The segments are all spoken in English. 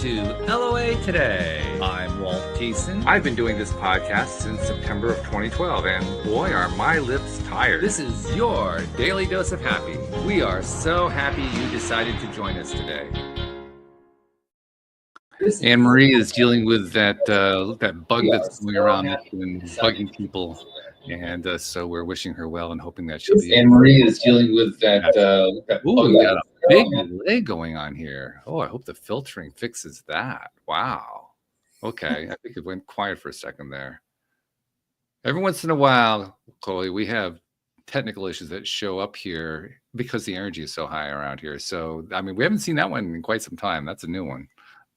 to LOA Today. I'm Walt Thiessen. I've been doing this podcast since September of 2012, and boy, are my lips tired. This is your daily dose of happy. We are so happy you decided to join us today. Anne Marie is dealing with that bug that's going around and bugging people, and so we're wishing her well and hoping that she'll be. Anne Marie is dealing with that. Ooh, we got a big delay going on here. Oh, I hope the filtering fixes that. Wow. Okay, I think it went quiet for a second there. Every once in a while, Chloe, we have technical issues that show up here because the energy is so high around here. So, I mean, we haven't seen that one in quite some time. That's a new one.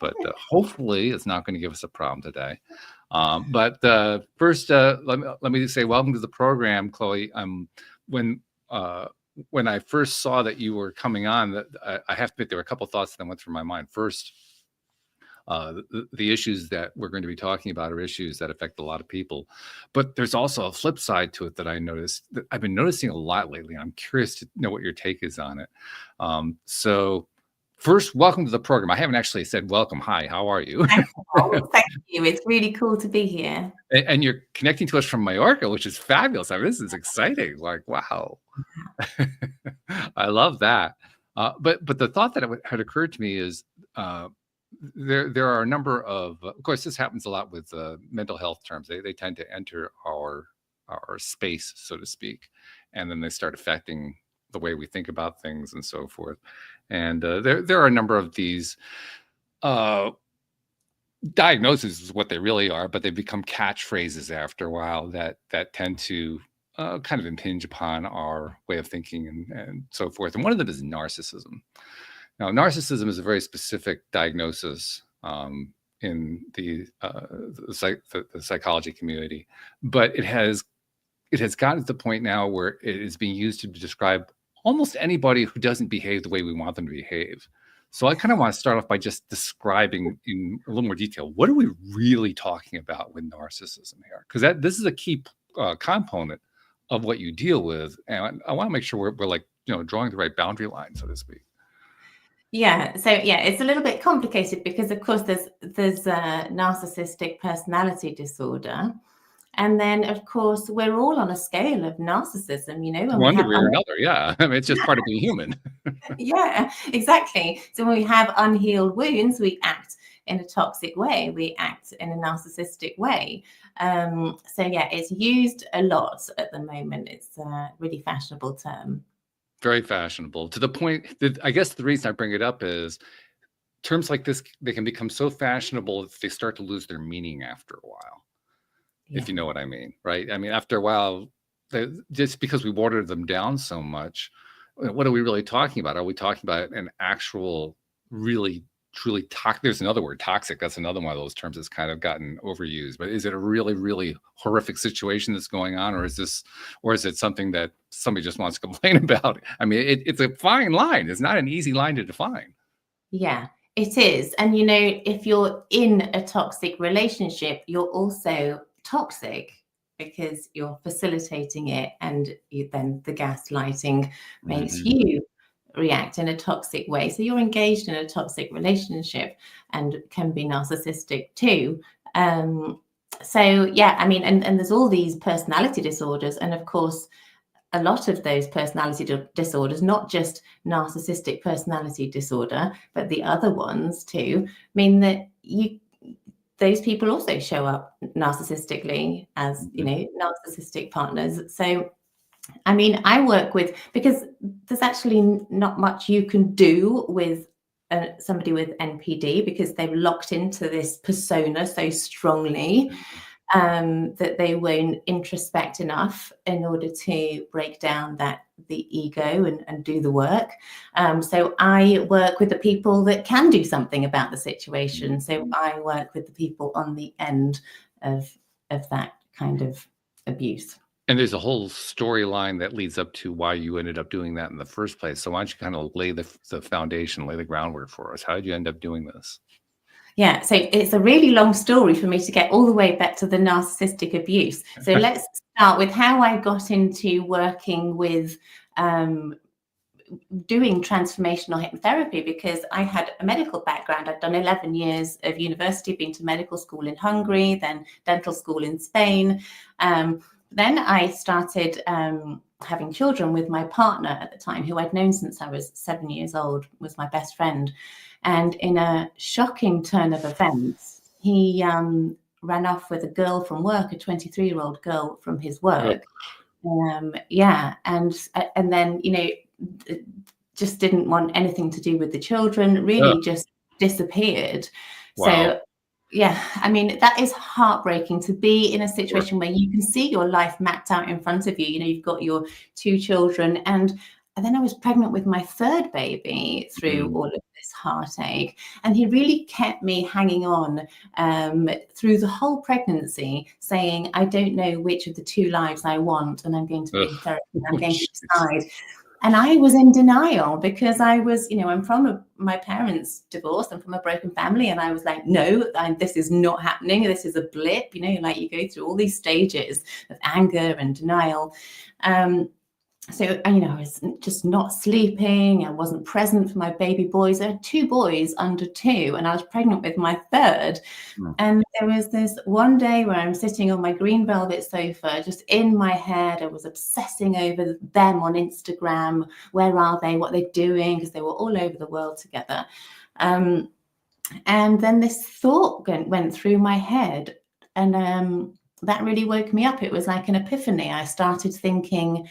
But hopefully it's not going to give us a problem today. But first, let me say welcome to the program, Chloe. When I first saw that you were coming on, I have to admit there were a couple of thoughts that went through my mind. First, the issues that we're going to be talking about are issues that affect a lot of people. But there's also a flip side to it that I noticed, that I've been noticing a lot lately. I'm curious to know what your take is on it. So first, welcome to the program. I haven't actually said welcome. Hi, how are you? Thank you. It's really cool to be here. And you're connecting to us from Mallorca, which is fabulous. I mean, this is exciting. Like, wow. I love that. But the thought that had occurred to me is there are a number of course, this happens a lot with mental health terms. They tend to enter our space, so to speak, and then they start affecting the way we think about things and so forth. And there are a number of these diagnoses is what they really are, but they become catchphrases after a while that tend to kind of impinge upon our way of thinking and so forth. And one of them is narcissism. Now, narcissism is a very specific diagnosis in the psychology community, but it has gotten to the point now where it is being used to describe almost anybody who doesn't behave the way we want them to behave. So I kind of want to start off by just describing in a little more detail, what are we really talking about with narcissism here? Because this is a key component of what you deal with. And I want to make sure we're like, drawing the right boundary line, so to speak. Yeah. So yeah, it's a little bit complicated because of course there's narcissistic personality disorder. And then, of course, we're all on a scale of narcissism, and one degree or another, yeah. I mean, it's just part of being human. Yeah, exactly. So when we have unhealed wounds, we act in a toxic way. We act in a narcissistic way. So yeah, it's used a lot at the moment. It's a really fashionable term. Very fashionable, to the point that I guess the reason I bring it up is terms like this, they can become so fashionable that they start to lose their meaning after a while. Yeah. If you know what I mean, right? I mean, after a while, just because we watered them down so much, what are we really talking about? Are we talking about an actual, really, truly toxic? There's another word, toxic. That's another one of those terms that's kind of gotten overused. But is it a really, really horrific situation that's going on, or is it something that somebody just wants to complain about? I mean, it's a fine line. It's not an easy line to define. Yeah. It is. And, if you're in a toxic relationship, you're also toxic because you're facilitating it, and then the gaslighting makes you react in a toxic way. So you're engaged in a toxic relationship and can be narcissistic too. So yeah, I mean, and there's all these personality disorders, and of course a lot of those personality disorders, not just narcissistic personality disorder, but the other ones too, mean that those people also show up narcissistically as, narcissistic partners. So, I mean, I work with, because there's actually not much you can do with somebody with NPD, because they've locked into this persona so strongly that they won't introspect enough in order to break down the ego and do the work. So I work with the people that can do something about the situation. So I work with the people on the end of that kind of abuse. And there's a whole storyline that leads up to why you ended up doing that in the first place. So why don't you kind of lay the foundation, lay the groundwork for us? How did you end up doing this? Yeah, so it's a really long story for me to get all the way back to the narcissistic abuse. So let's start with how I got into working with doing transformational hypnotherapy because I had a medical background. I'd done 11 years of university, been to medical school in Hungary, then dental school in Spain. Then I started having children with my partner at the time, who I'd known since I was 7 years old, was my best friend. And in a shocking turn of events, he ran off with a girl from work, a 23-year-old girl from his work. Yeah. And then, you know, just didn't want anything to do with the children, really just disappeared. Wow. So, yeah, I mean, that is heartbreaking to be in a situation where you can see your life mapped out in front of you. You know, you've got your 2 children, and then I was pregnant with my 3rd baby through all of this heartache. And he really kept me hanging on through the whole pregnancy, saying, I don't know which of the 2 lives I want, and I'm going to be in therapy, I'm going to decide. And I was in denial because I was, you know, I'm from my parents divorced. I'm from a broken family. And I was like, no, this is not happening. This is a blip, you know, like you go through all these stages of anger and denial. So, you know, I was just not sleeping. I wasn't present for my baby boys. I had 2 boys under 2, and I was pregnant with my 3rd. And there was this one day where I'm sitting on my green velvet sofa, just in my head. I was obsessing over them on Instagram. Where are they? What are they doing? Because they were all over the world together. And then this thought went through my head, and that really woke me up. It was like an epiphany. I started thinking,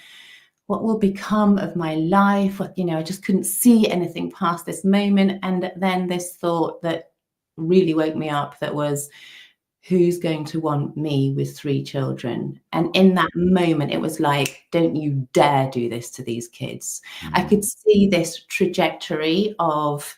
what will become of my life? You know, I just couldn't see anything past this moment. And then this thought that really woke me up, that was, who's going to want me with 3 children? And in that moment, it was like, don't you dare do this to these kids. I could see this trajectory of,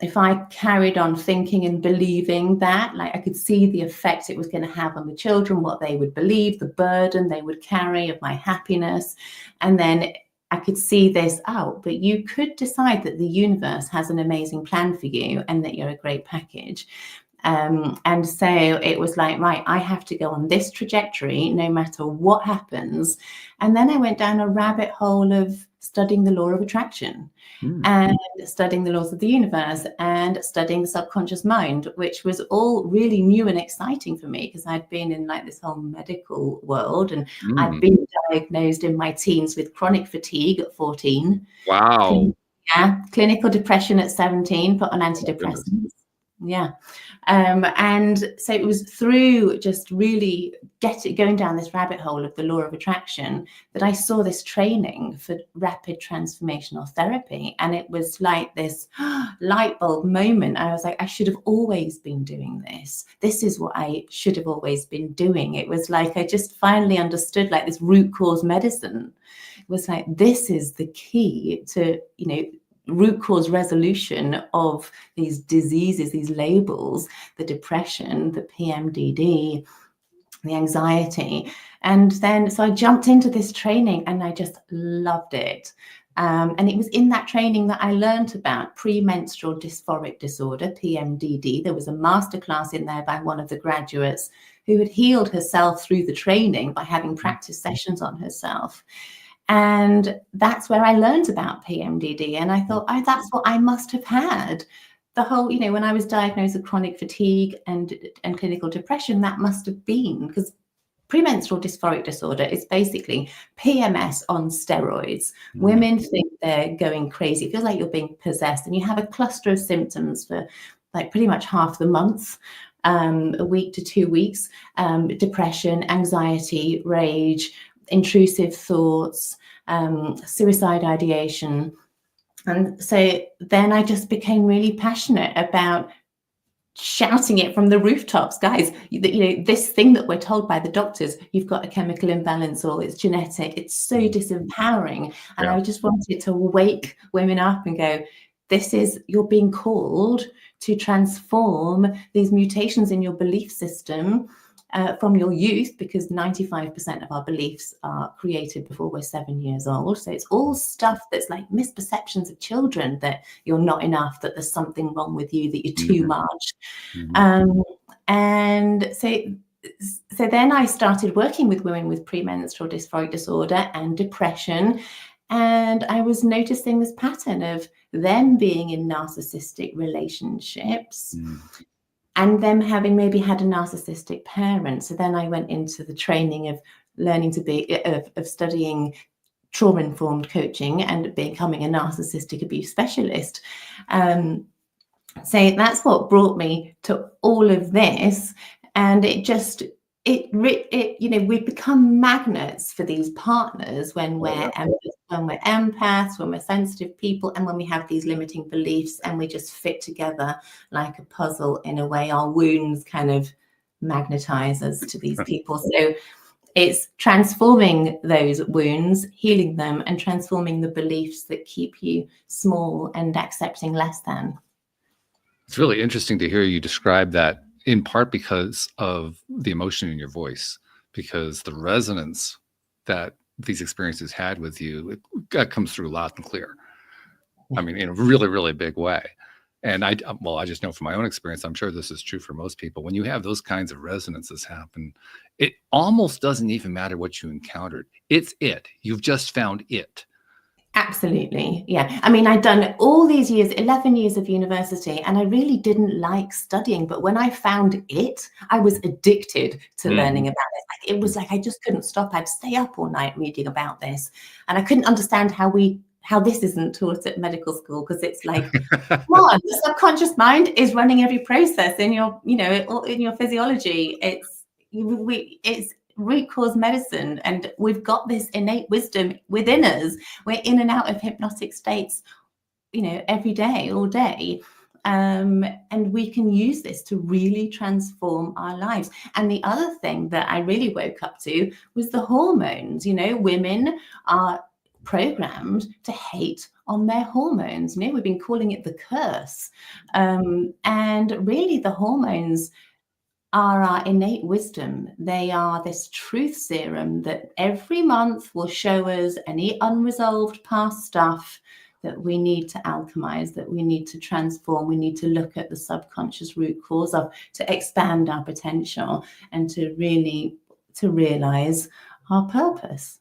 if I carried on thinking and believing that, like I could see the effect it was going to have on the children, what they would believe, the burden they would carry of my happiness. And then I could see this out, but you could decide that the universe has an amazing plan for you and that you're a great package. And so it was like, right, I have to go on this trajectory no matter what happens. And then I went down a rabbit hole of studying the law of attraction and studying the laws of the universe and studying the subconscious mind, which was all really new and exciting for me because I'd been in like this whole medical world, and I'd been diagnosed in my teens with chronic fatigue at 14. Wow. Clinical depression at 17, put on antidepressants. And so it was through just really going down this rabbit hole of the law of attraction that I saw this training for rapid transformational therapy. And it was like this light bulb moment. I was like, I should have always been doing this. This is what I should have always been doing. It was like I just finally understood, like, this root cause medicine. It was like, this is the key to, you know, root cause resolution of these diseases, these labels, the depression, the PMDD, the anxiety. And then, so I jumped into this training and I just loved it. And it was in that training that I learned about premenstrual dysphoric disorder, PMDD. There was a masterclass in there by one of the graduates who had healed herself through the training by having practice sessions on herself. And that's where I learned about PMDD. And I thought, oh, that's what I must have had. The whole, you know, when I was diagnosed with chronic fatigue and clinical depression, that must have been, because premenstrual dysphoric disorder is basically PMS on steroids. Women think they're going crazy. It feels like you're being possessed, and you have a cluster of symptoms for like pretty much half the month, a week to 2 weeks, depression, anxiety, rage, intrusive thoughts, suicide ideation. And so then I just became really passionate about shouting it from the rooftops, guys, you know, this thing that we're told by the doctors, you've got a chemical imbalance or it's genetic, it's so disempowering. And I just wanted to wake women up and go, this is, you're being called to transform these mutations in your belief system from your youth, because 95% of our beliefs are created before we're 7 years old. So it's all stuff that's like misperceptions of children, that you're not enough, that there's something wrong with you, that you're too much. And so then I started working with women with premenstrual dysphoric disorder and depression. And I was noticing this pattern of them being in narcissistic relationships and them having maybe had a narcissistic parent. So then I went into the training of learning to be, of studying trauma-informed coaching and becoming a narcissistic abuse specialist. So that's what brought me to all of this. And it just, we become magnets for these partners when we're empaths, when we're sensitive people, and when we have these limiting beliefs, and we just fit together like a puzzle in a way. Our wounds kind of magnetize us to these people. So it's transforming those wounds, healing them, and transforming the beliefs that keep you small and accepting less than. It's really interesting to hear you describe that, in part because of the emotion in your voice, because the resonance that these experiences had with you, that comes through loud and clear. I mean, in a really, really big way. And I just know from my own experience, I'm sure this is true for most people. When you have those kinds of resonances happen, it almost doesn't even matter what you encountered. It's it. You've just found it. Absolutely. Yeah. I mean, I'd done all these years, 11 years of university, and I really didn't like studying. But when I found it, I was addicted to learning about it. Like, it was like I just couldn't stop. I'd stay up all night reading about this. And I couldn't understand how this isn't taught at medical school, because it's like, come on, the subconscious mind is running every process in your, in your physiology. It's root cause medicine, and we've got this innate wisdom within us. We're in and out of hypnotic states, every day, all day. And we can use this to really transform our lives. And the other thing that I really woke up to was the hormones. Women are programmed to hate on their hormones. We've been calling it the curse. And really the hormones are our innate wisdom. They are this truth serum that every month will show us any unresolved past stuff that we need to alchemize, that we need to transform. We need to look at the subconscious root cause of, to expand our potential and to realize our purpose.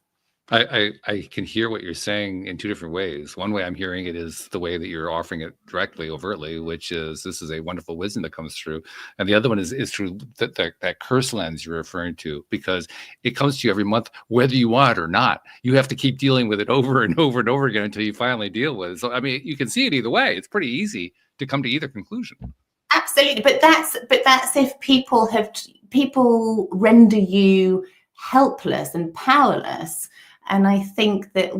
I can hear what you're saying in two different ways. One way I'm hearing it is the way that you're offering it directly, overtly, which is this is a wonderful wisdom that comes through. And the other one is through that curse lens you're referring to, because it comes to you every month, whether you want it or not. You have to keep dealing with it over and over and over again until you finally deal with it. So, I mean, you can see it either way. It's pretty easy to come to either conclusion. Absolutely. But that's if people render you helpless and powerless. And I think that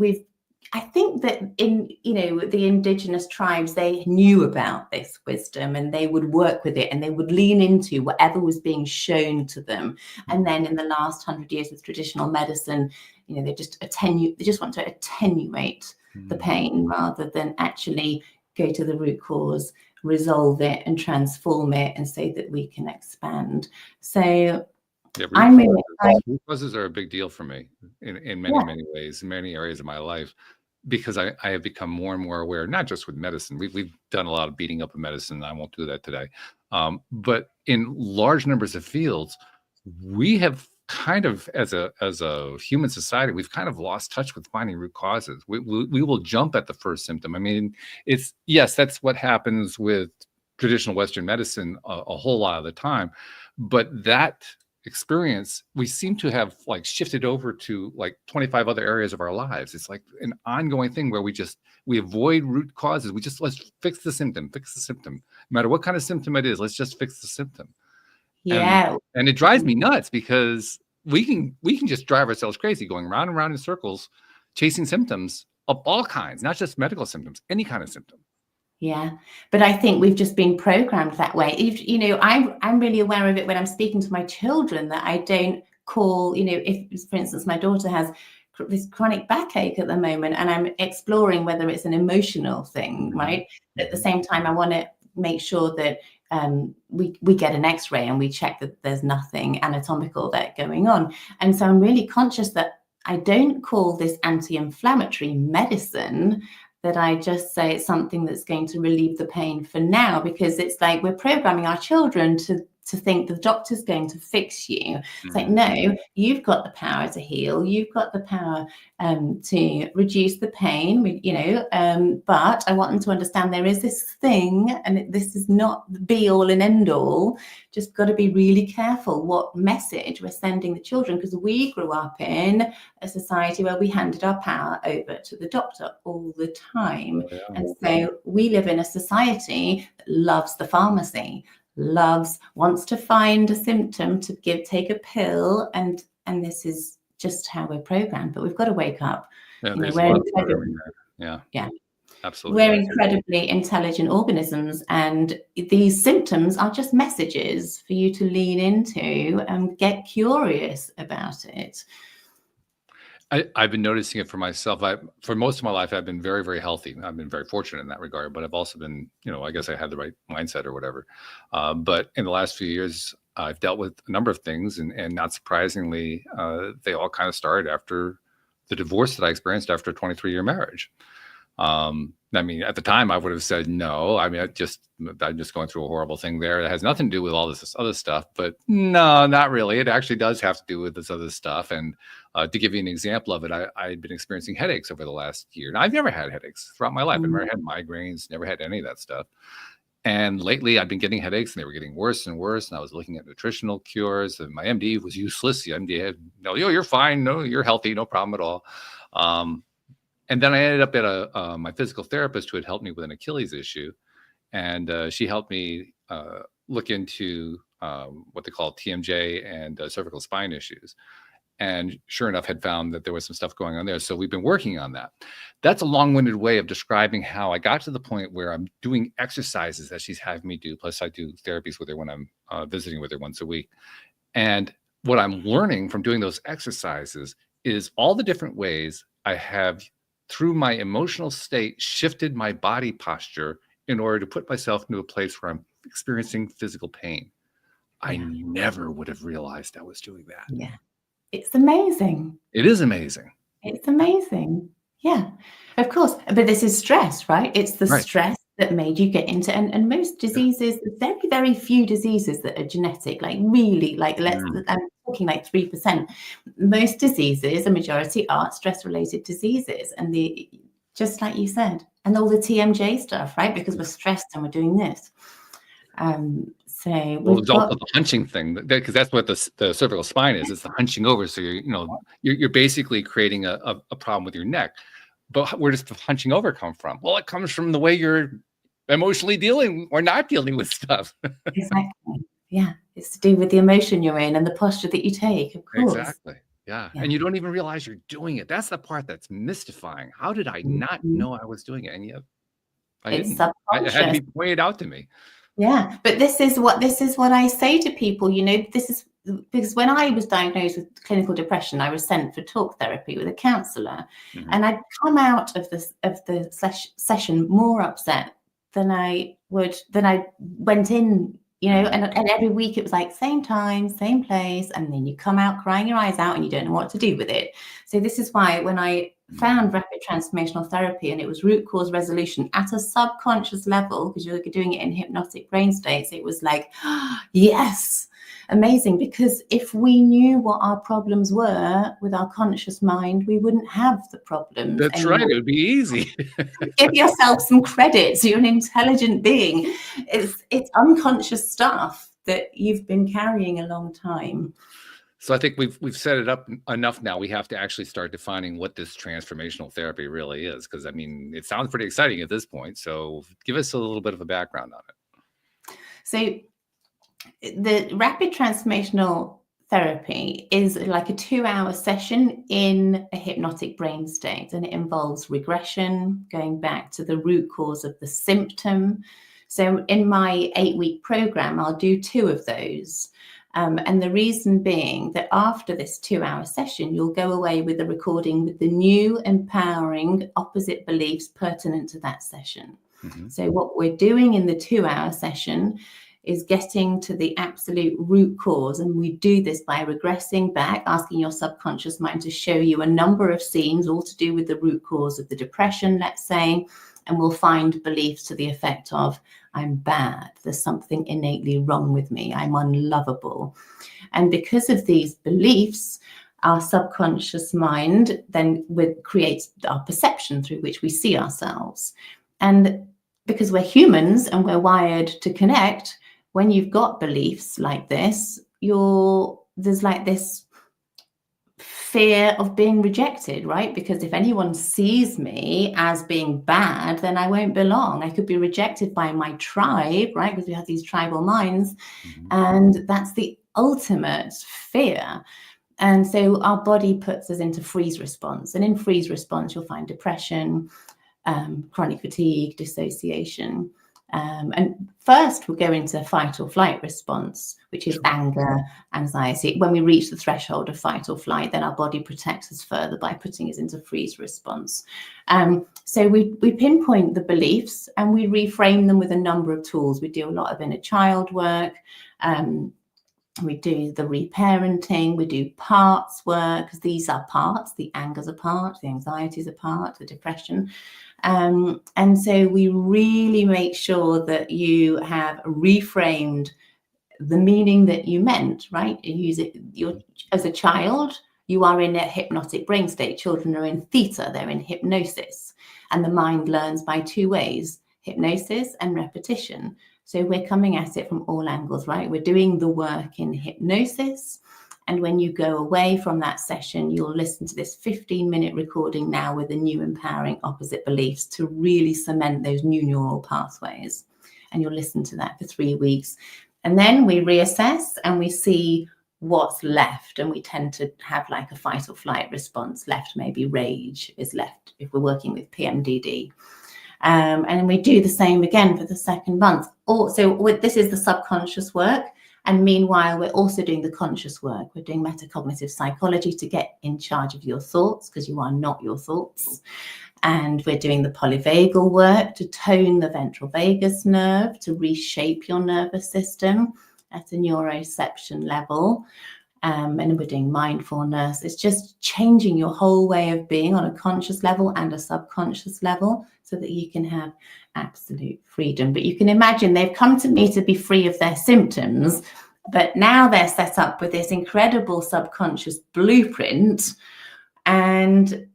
in, the indigenous tribes, they knew about this wisdom and they would work with it and they would lean into whatever was being shown to them. And then in the last 100 years with traditional medicine, they just want to attenuate the pain rather than actually go to the root cause, resolve it and transform it, and say that we can expand. So root causes are a big deal for me in many ways, in many areas of my life, because I have become more and more aware, not just with medicine. We've done a lot of beating up of medicine. I won't do that today. But in large numbers of fields, we have kind of, as a human society, we've kind of lost touch with finding root causes. We will jump at the first symptom. I mean, that's what happens with traditional Western medicine a whole lot of the time. But that experience, we seem to have shifted over to 25 other areas of our lives. It's like an ongoing thing where we avoid root causes. Let's fix the symptom. No matter what kind of symptom it is, let's just fix the symptom. Yeah. And it drives me nuts, because we can just drive ourselves crazy going round and round in circles, chasing symptoms of all kinds, not just medical symptoms, any kind of symptom. Yeah, but I think we've just been programmed that way. I'm really aware of it when I'm speaking to my children, that I don't call, if, for instance, my daughter has this chronic backache at the moment, and I'm exploring whether it's an emotional thing, right? At the same time, I want to make sure that we get an X-ray and we check that there's nothing anatomical there going on. And so I'm really conscious that I don't call this anti-inflammatory medicine, that I just say it's something that's going to relieve the pain for now, because it's like we're programming our children to to think the doctor's going to fix you. It's like, Mhm. no, you've got the power to heal. You've got the power to reduce the pain, but I want them to understand there is this thing, and this is not the be all and end all. Just got to be really careful what message we're sending the children, because we grew up in a society where we handed our power over to the doctor all the time. Yeah. And so we live in a society that loves the pharmacy, wants to find a symptom to take a pill, and this is just how we're programmed. But we've got to wake up. Yeah, You know, there's we're a lot of incredibly- programming there. Yeah. Absolutely. We're incredibly intelligent organisms, and these symptoms are just messages for you to lean into and get curious about it. I've been noticing it for myself. For most of my life, I've been very, very healthy. I've been very fortunate in that regard, but I've also been, I guess I had the right mindset or whatever. But in the last few years, I've dealt with a number of things, and not surprisingly, they all kind of started after the divorce that I experienced after a 23-year marriage. I mean, at the time I would have said no. I mean, I'm just going through a horrible thing there. It has nothing to do with all this other stuff, but no, not really. It actually does have to do with this other stuff. And to give you an example of it, I'd been experiencing headaches over the last year. Now, I've never had headaches throughout my life. I've never had migraines, never had any of that stuff. And lately I've been getting headaches, and they were getting worse and worse. And I was looking at nutritional cures, and my MD was useless. The MD had, no, you're fine. No, you're healthy. No problem at all. And then I ended up at my physical therapist, who had helped me with an Achilles issue. And she helped me look into what they call TMJ and cervical spine issues. And sure enough, had found that there was some stuff going on there. So we've been working on that. That's a long-winded way of describing how I got to the point where I'm doing exercises that she's having me do. Plus I do therapies with her when I'm visiting with her once a week. And what I'm learning from doing those exercises is all the different ways I have, through my emotional state, shifted my body posture in order to put myself into a place where I'm experiencing physical pain. I never would have realized I was doing that. Yeah. It's amazing. It is amazing. It's amazing. Yeah, of course. But this is stress, right? It's the stress that made you get into, and most diseases, very, very few diseases that are genetic, like really, like I'm talking like 3%. Most diseases, a majority are stress-related diseases. And just like you said, and all the TMJ stuff, right? Because we're stressed and we're doing this. So it's also the hunching thing, because that's what the cervical spine is. It's the hunching over. So you're basically creating a problem with your neck. But where does the hunching over come from? Well, it comes from the way you're emotionally dealing or not dealing with stuff. Exactly. Yeah, it's to do with the emotion you're in and the posture that you take. Of course. Exactly. Yeah. And you don't even realize you're doing it. That's the part that's mystifying. How did I not know I was doing it? And yet It's it had to be pointed out to me. Yeah, but this is what I say to people. This is because when I was diagnosed with clinical depression, I was sent for talk therapy with a counsellor, and I'd come out of the session more upset than I went in. And every week it was like same time, same place, and then you come out crying your eyes out and you don't know what to do with it. So this is why when I found rapid transformational therapy, and it was root cause resolution at a subconscious level, because you're doing it in hypnotic brain states, it was like, yes, amazing. Because if we knew what our problems were with our conscious mind, we wouldn't have the problems. That's anymore. right. It would be easy. Give yourself some credit. So you're an intelligent being. It's unconscious stuff that you've been carrying a long time. So I think we've set it up enough now. We have to actually start defining what this transformational therapy really is, because I mean, it sounds pretty exciting at this point. So give us a little bit of a background on it. So the rapid transformational therapy is like a 2-hour session in a hypnotic brain state, and it involves regression, going back to the root cause of the symptom. So in my 8-week program, I'll do 2 of those. And the reason being that after this 2-hour session, you'll go away with a recording with the new empowering opposite beliefs pertinent to that session. So what we're doing in the 2-hour session is getting to the absolute root cause. And we do this by regressing back, asking your subconscious mind to show you a number of scenes, all to do with the root cause of the depression, let's say, and we'll find beliefs to the effect of, I'm bad. There's something innately wrong with me. I'm unlovable. And because of these beliefs, our subconscious mind then creates our perception through which we see ourselves. And because we're humans and we're wired to connect, when you've got beliefs like this, there's like this fear of being rejected, right? Because if anyone sees me as being bad, then I won't belong. I could be rejected by my tribe, right? Because we have these tribal minds, and that's the ultimate fear. And so our body puts us into freeze response, and in freeze response, you'll find depression, chronic fatigue, dissociation. And first we'll go into fight or flight response, which is anger, anxiety. When we reach the threshold of fight or flight, then our body protects us further by putting us into freeze response. So we pinpoint the beliefs and we reframe them with a number of tools. We do a lot of inner child work. We do the reparenting, we do parts work, because these are parts, the anger's a part, the anxiety's a part, the depression. And so we really make sure that you have reframed the meaning that you meant, right? You use it, as a child, you are in a hypnotic brain state. Children are in theta, they're in hypnosis. And the mind learns by two ways, hypnosis and repetition. So we're coming at it from all angles, right? We're doing the work in hypnosis. And when you go away from that session, you'll listen to this 15-minute recording now with the new empowering opposite beliefs to really cement those new neural pathways. And you'll listen to that for 3 weeks. And then we reassess and we see what's left. And we tend to have like a fight or flight response left. Maybe rage is left if we're working with PMDD. And we do the same again for the second month. This is the subconscious work. And meanwhile, we're also doing the conscious work. We're doing metacognitive psychology to get in charge of your thoughts, because you are not your thoughts. And we're doing the polyvagal work to tone the ventral vagus nerve, to reshape your nervous system at a neuroception level. And we're doing mindfulness. It's just changing your whole way of being on a conscious level and a subconscious level so that you can have absolute freedom. But you can imagine they've come to me to be free of their symptoms, but now they're set up with this incredible subconscious blueprint, and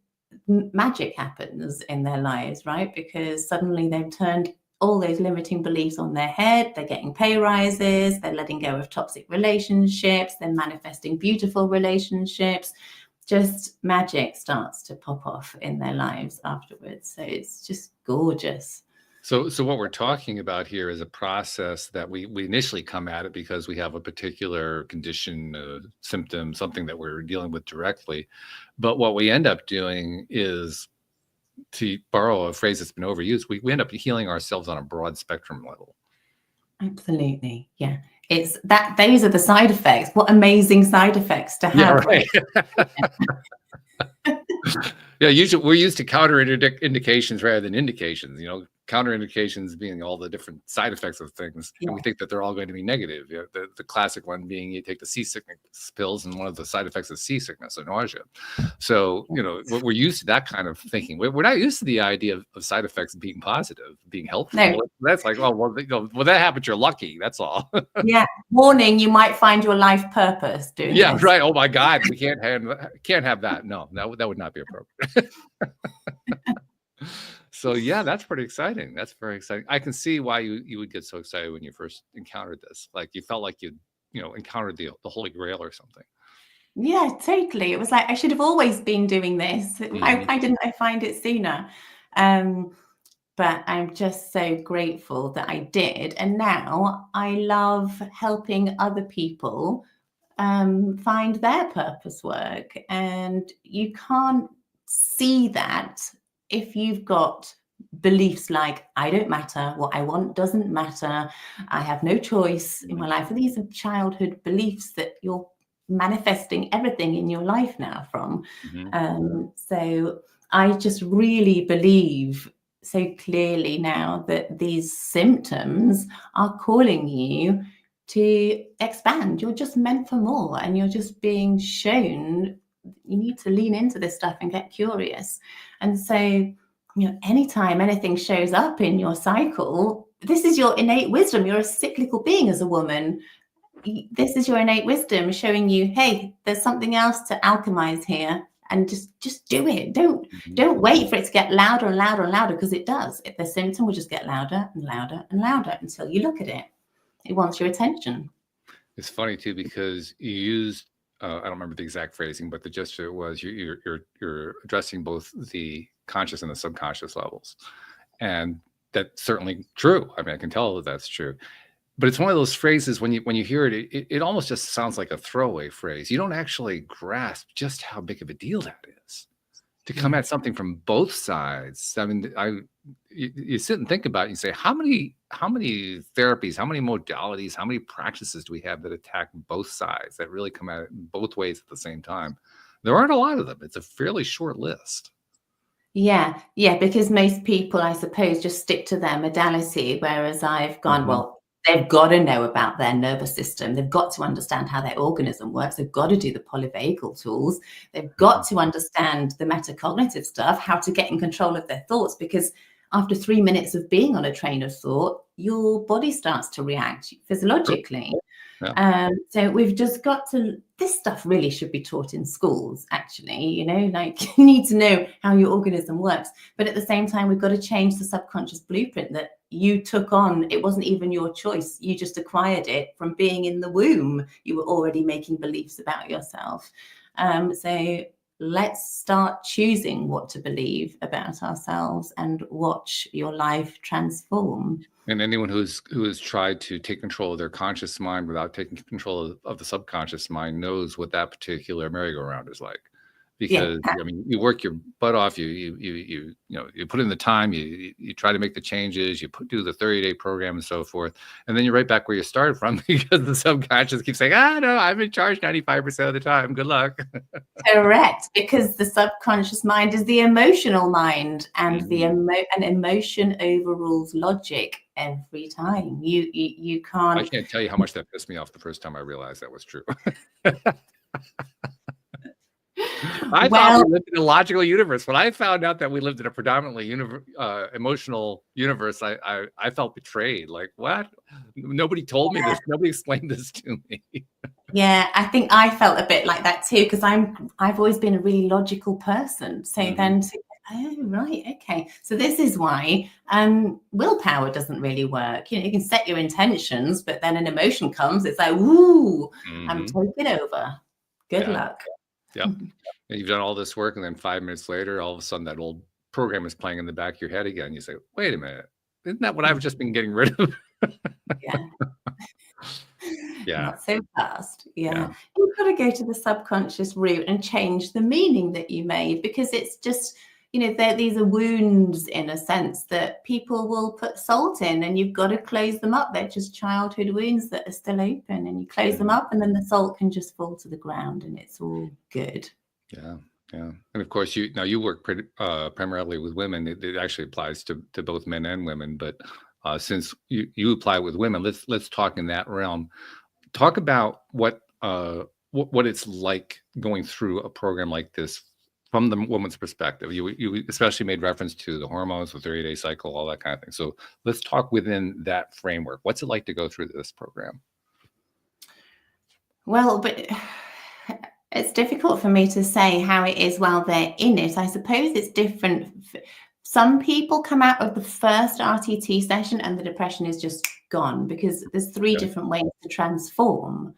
magic happens in their lives, right? Because suddenly they've turned all those limiting beliefs on their head. They're getting pay rises, they're letting go of toxic relationships, they're manifesting beautiful relationships. Just magic starts to pop off in their lives afterwards. So it's just gorgeous. So what we're talking about here is a process that we initially come at it because we have a particular condition, symptom, something that we're dealing with directly. But what we end up doing is, to borrow a phrase that's been overused, we end up healing ourselves on a broad spectrum level. Absolutely. Yeah. It's that those are the side effects. What amazing side effects to have. Yeah, right. Yeah, usually we're used to counterindications rather than indications, counterindications being all the different side effects of things. Yeah. And we think that they're all going to be negative. The classic one being you take the seasickness pills, and one of the side effects is seasickness or nausea. So, we're used to that kind of thinking. We're not used to the idea of side effects being positive, being helpful. No. That's like, well, that happens, you're lucky. That's all. Yeah. Warning, you might find your life purpose doing this. Right. Oh my God. We can't have that. No, that would not be appropriate. So yeah, that's pretty exciting. That's very exciting. I can see why you would get so excited when you first encountered this. Like you felt like you'd encountered the Holy Grail or something. Yeah, totally. It was like I should have always been doing this. Why didn't I find it sooner? But I'm just so grateful that I did. And now I love helping other people find their purpose work. And you can't see that if you've got beliefs like, I don't matter, what I want doesn't matter, I have no choice in my life. And these are childhood beliefs that you're manifesting everything in your life now from. So I just really believe so clearly now that these symptoms are calling you to expand. You're just meant for more, and you're just being shown you need to lean into this stuff and get curious. And so, anytime anything shows up in your cycle, this is your innate wisdom. You're a cyclical being as a woman. This is your innate wisdom showing you, hey, there's something else to alchemize here, and just do it. Don't wait for it to get louder and louder and louder, because it does. The symptom will just get louder and louder and louder until you look at it. It wants your attention. It's funny too, because you used I don't remember the exact phrasing, but the gesture was you're addressing both the conscious and the subconscious levels, and that's certainly true. I mean, I can tell that that's true. But it's one of those phrases when you hear it, it almost just sounds like a throwaway phrase. You don't actually grasp just how big of a deal that is to come at something from both sides. I mean, you sit and think about it and you say, how many therapies, how many modalities, how many practices do we have that attack both sides, that really come at it both ways at the same time? There aren't a lot of them. It's a fairly short list. Yeah, because most people, I suppose, just stick to their modality, whereas I've gone, well, they've got to know about their nervous system. They've got to understand how their organism works. They've got to do the polyvagal tools. They've got to understand the metacognitive stuff, how to get in control of their thoughts, because after 3 minutes of being on a train of thought, your body starts to react physiologically. Yeah. So we've just got to, this stuff really should be taught in schools, actually, like you need to know how your organism works. But at the same time, we've got to change the subconscious blueprint that you took on. It wasn't even your choice. You just acquired it from being in the womb. You were already making beliefs about yourself. So let's start choosing what to believe about ourselves and watch your life transform. And anyone who has tried to take control of their conscious mind without taking control of the subconscious mind knows what that particular merry-go-round is like. Because I mean, you work your butt off. You put in the time. You try to make the changes. You do the 30-day program and so forth, and then you're right back where you started from, because the subconscious keeps saying, no, I'm in charge 95% of the time. Good luck. Correct, because the subconscious mind is the emotional mind, and an emotion overrules logic every time. You can't. I can't tell you how much that pissed me off the first time I realized that was true. I thought we lived in a logical universe. When I found out that we lived in a predominantly emotional universe, I felt betrayed. Like, what? Nobody told me this. Nobody explained this to me. Yeah, I think I felt a bit like that too, because I've always been a really logical person. So then, oh right, okay. So this is why willpower doesn't really work. You can set your intentions, but then an emotion comes. It's like, woo, I'm taking over. Good luck. Yeah. And you've done all this work, and then 5 minutes later, all of a sudden that old program is playing in the back of your head again. You say, wait a minute, isn't that what I've just been getting rid of? Yeah. Not so fast. Yeah. You've got to go to the subconscious root and change the meaning that you made, because it's just, these are wounds in a sense that people will put salt in, and you've got to close them up. They're just childhood wounds that are still open, and you close them up, and then the salt can just fall to the ground, and it's all good. Yeah. And of course, you work primarily with women. It actually applies to both men and women, but since you apply with women, let's talk in that realm. Talk about what it's like going through a program like this from the woman's perspective. You especially made reference to the hormones, the 30-day cycle, all that kind of thing. So let's talk within that framework. What's it like to go through this program? Well, but it's difficult for me to say how it is while they're in it. I suppose it's different. Some people come out of the first RTT session and the depression is just gone, because there's 3 different ways to transform.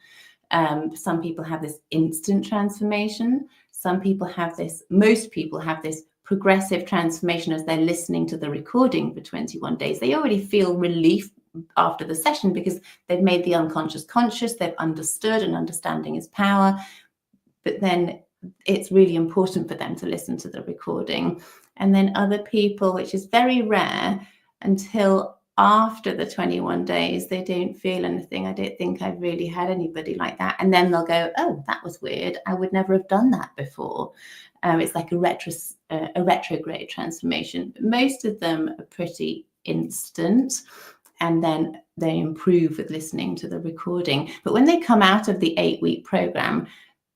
Some people have this instant transformation. Most people have this progressive transformation as they're listening to the recording for 21 days. They already feel relief after the session because they've made the unconscious conscious, they've understood, and understanding is power. But then it's really important for them to listen to the recording. And then other people, which is very rare, until after the 21 days, they don't feel anything. I don't think I've really had anybody like that. And then they'll go, oh, that was weird. I would never have done that before. It's like a retrograde transformation. Most of them are pretty instant, and then they improve with listening to the recording. But when they come out of the 8-week program,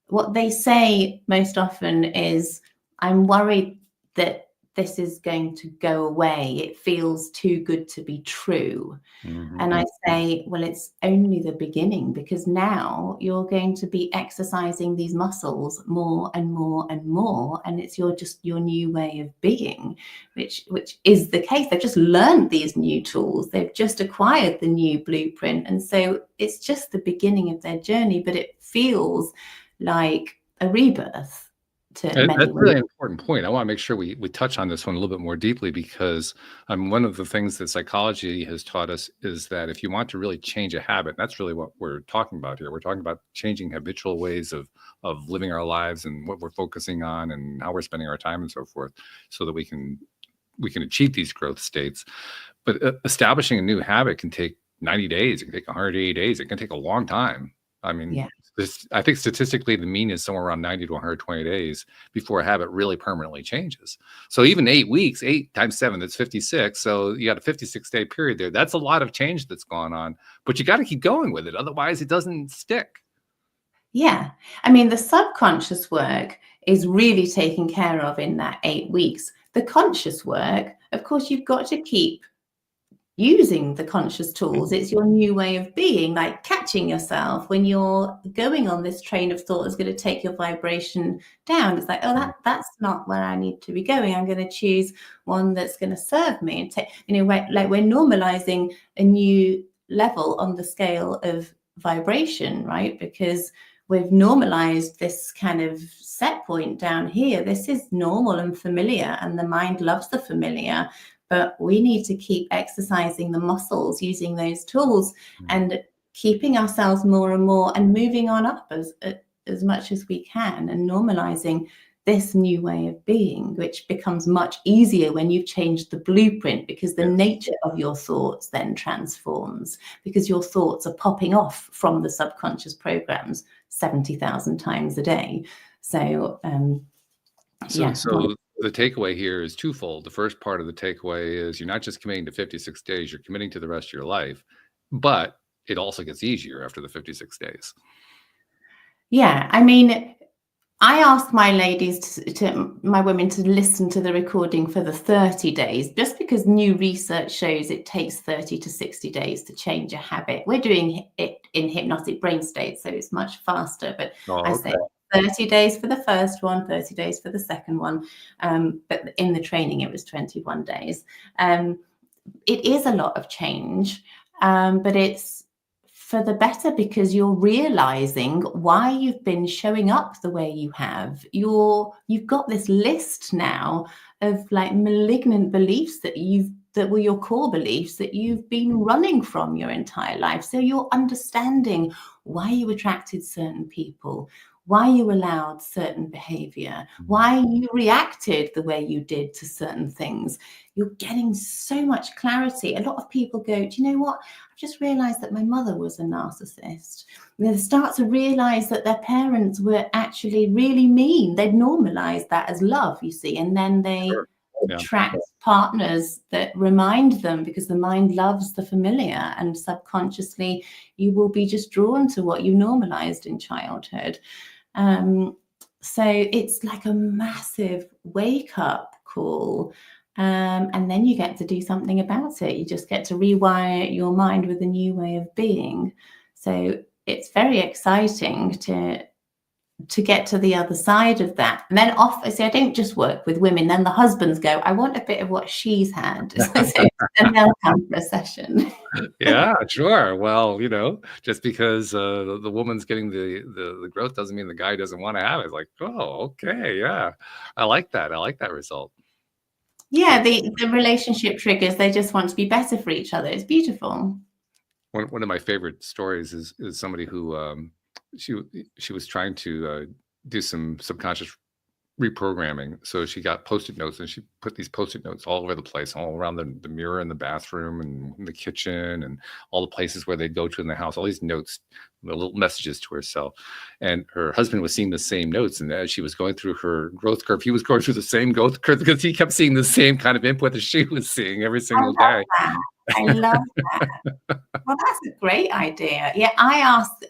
what they say most often is, I'm worried that this is going to go away. It feels too good to be true. Mhm. And I say, well, it's only the beginning, because now you're going to be exercising these muscles more and more and more. And it's just your new way of being, which is the case. They've just learned these new tools. They've just acquired the new blueprint. And so it's just the beginning of their journey, but it feels like a rebirth. That's really an important point. I want to make sure we touch on this one a little bit more deeply, because one of the things that psychology has taught us is that if you want to really change a habit, that's really what we're talking about here. We're talking about changing habitual ways of living our lives and what we're focusing on and how we're spending our time and so forth, so that we can achieve these growth states. But establishing a new habit can take 90 days. It can take 180 days. It can take a long time. I mean, I think statistically the mean is somewhere around 90 to 120 days before a habit really permanently changes. So even 8 weeks, 8 times 7, that's 56. So you got a 56-day period there. That's a lot of change that's gone on, but you got to keep going with it. Otherwise it doesn't stick. Yeah. I mean, the subconscious work is really taken care of in that 8 weeks. The conscious work, of course, you've got to keep using the conscious tools. It's your new way of being, like catching yourself when you're going on this train of thought that's going to take your vibration down. It's like, oh, that's not where I need to be going. I'm going to choose one that's going to serve me and take, like we're normalizing a new level on the scale of vibration, right? Because we've normalized this kind of set point down here. This is normal and familiar, and the mind loves the familiar. But we need to keep exercising the muscles, using those tools, and keeping ourselves more and more and moving on up as much as we can, and normalizing this new way of being, which becomes much easier when you've changed the blueprint, because the nature of your thoughts then transforms, because your thoughts are popping off from the subconscious programs 70,000 times a day. So, So the takeaway here is twofold. The first part of the takeaway is you're not just committing to 56 days, you're committing to the rest of your life, but it also gets easier after the 56 days. Yeah. I mean, I ask my ladies, my women, to listen to the recording for the 30 days, just because new research shows it takes 30 to 60 days to change a habit. We're doing it in hypnotic brain state, so it's much faster, but I say 30 days for the first one, 30 days for the second one. But in the training, it was 21 days. It is a lot of change, but it's for the better, because you're realizing why you've been showing up the way you have. You've got this list now of like malignant beliefs that were your core beliefs that you've been running from your entire life. So you're understanding why you attracted certain people, why you allowed certain behavior, why you reacted the way you did to certain things. You're getting so much clarity. A lot of people go, do you know what? I've just realized that my mother was a narcissist. And they start to realize that their parents were actually really mean. They'd normalized that as love, you see, and then they attract partners that remind them, because the mind loves the familiar, and subconsciously you will be just drawn to what you normalized in childhood. So it's like a massive wake up call. And then you get to do something about it. You just get to rewire your mind with a new way of being. So it's very exciting to get to the other side of that. And then obviously I don't just work with women. Then the husbands go, I want a bit of what she's had. And they'll come for a session. Yeah, sure. Well, just because the woman's getting the growth doesn't mean the guy doesn't want to have it. It's like, oh, okay, yeah. I like that. I like that result. Yeah, the relationship triggers, they just want to be better for each other. It's beautiful. One of my favorite stories is somebody who she was trying to do some subconscious reprogramming. So she got Post-it notes, and she put these Post-it notes all over the place, all around the mirror in the bathroom and in the kitchen and all the places where they'd go to in the house, all these notes, little messages to herself. And her husband was seeing the same notes. And as she was going through her growth curve, he was going through the same growth curve, because he kept seeing the same kind of input that she was seeing every single day. I love that. Well, that's a great idea. Yeah, I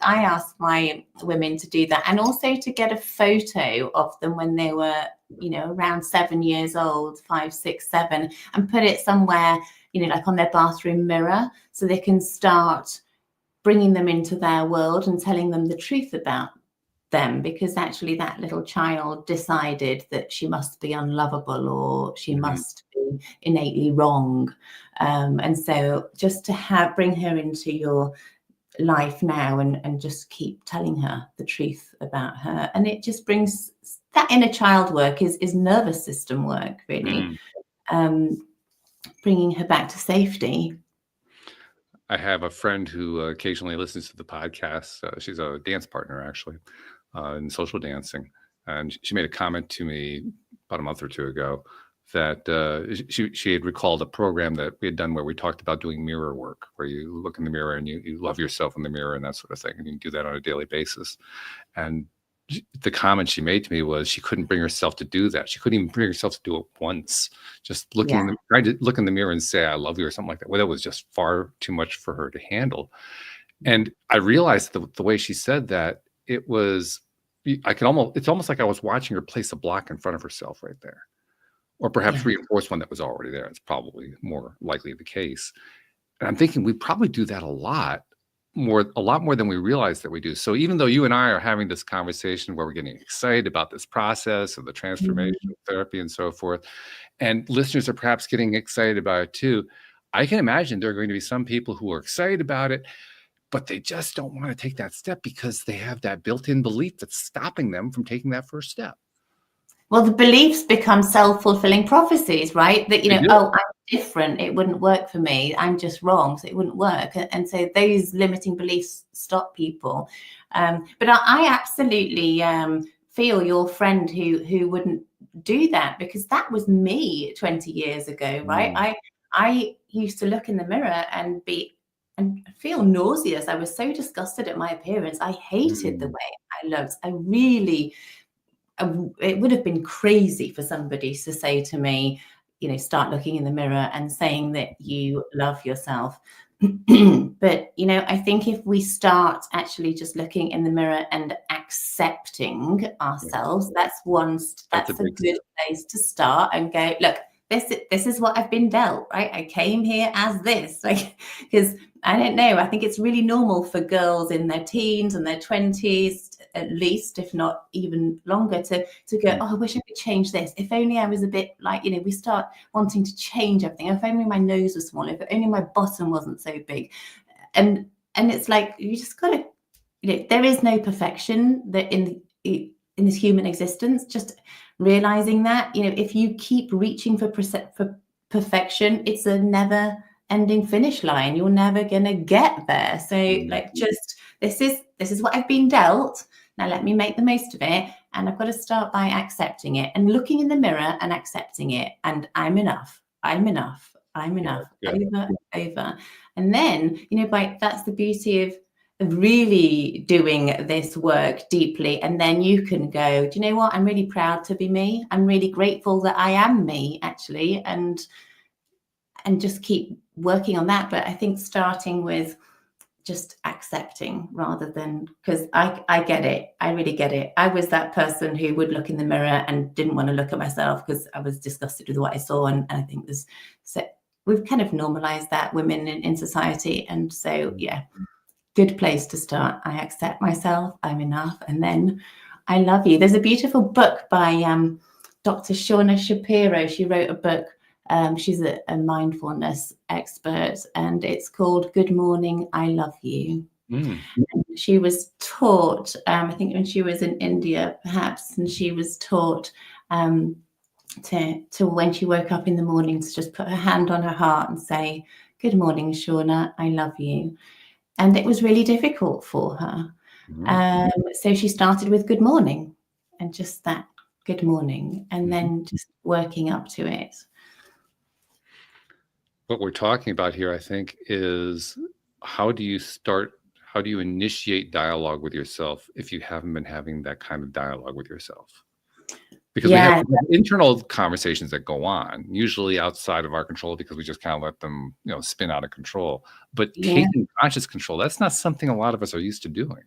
asked my women to do that, and also to get a photo of them when they were around 7 years old, 5, 6, 7, and put it somewhere, like on their bathroom mirror, so they can start bringing them into their world and telling them the truth about them, because actually that little child decided that she must be unlovable or she must be innately wrong. And so just to bring her into your life now and just keep telling her the truth about her, and it just brings that inner child work is nervous system work, really. Bringing her back to safety. I have a friend who occasionally listens to the podcast. She's a dance partner, actually, in social dancing. And she made a comment to me about a month or two ago that she had recalled a program that we had done where we talked about doing mirror work, where you look in the mirror and you love yourself in the mirror and that sort of thing. And you do that on a daily basis. And the comment she made to me was she couldn't bring herself to do that. She couldn't even bring herself to do it once. Just trying to look in the mirror and say, I love you or something like that. Well, that was just far too much for her to handle. And I realized the way she said that, it's almost like I was watching her place a block in front of herself right there. Or perhaps reinforce one that was already there. It's probably more likely the case. And I'm thinking we probably do that a lot more than we realize that we do. So even though you and I are having this conversation where we're getting excited about this process of the transformation therapy and so forth, and listeners are perhaps getting excited about it too, I can imagine there are going to be some people who are excited about it, but they just don't want to take that step because they have that built-in belief that's stopping them from taking that first step. Well, the beliefs become self-fulfilling prophecies, right? That, I'm different, it wouldn't work for me. I'm just wrong, so it wouldn't work. And so those limiting beliefs stop people. But I absolutely feel your friend who wouldn't do that, because that was me 20 years ago, right? I used to look in the mirror and feel nauseous. I was so disgusted at my appearance. I hated the way I looked. It would have been crazy for somebody to say to me, start looking in the mirror and saying that you love yourself. But, I think if we start actually just looking in the mirror and accepting ourselves, that's a good place to start and go, look, this is what I've been dealt, right? I came here as this, because I don't know, I think it's really normal for girls in their teens and their 20s, at least, if not even longer, to go, I wish I could change this. If only I was a bit like, we start wanting to change everything. If only my nose was smaller, if only my bottom wasn't so big. And it's like, you just got to, there is no perfection that in this human existence. Just realizing that, if you keep reaching for perfection, it's a never ending finish line. You're never gonna get there. So just this is what I've been dealt. Now let me make the most of it. And I've got to start by accepting it and looking in the mirror and accepting it. And I'm enough. I'm enough. I'm enough. Over. And then, that's the beauty of really doing this work deeply. And then you can go, do you know what? I'm really proud to be me. I'm really grateful that I am me, actually. And just keep working on that. But I think starting with just accepting rather than, because I get it. I really get it. I was that person who would look in the mirror and didn't want to look at myself because I was disgusted with what I saw. And I think we've kind of normalized that, women in society. And so, good place to start. I accept myself. I'm enough. And then I love you. There's a beautiful book by Dr. Shauna Shapiro. She wrote a book. She's a mindfulness expert, and it's called Good Morning, I Love You. She was taught, I think when she was in India, perhaps, and she was taught to when she woke up in the morning to just put her hand on her heart and say, good morning, Shauna, I love you. And it was really difficult for her. So she started with good morning, and just that good morning, and then just working up to it. What we're talking about here, I think, is how do you initiate dialogue with yourself if you haven't been having that kind of dialogue with yourself? Because we have internal conversations that go on, usually outside of our control, because we just kind of let them, spin out of control. But taking conscious control, that's not something a lot of us are used to doing.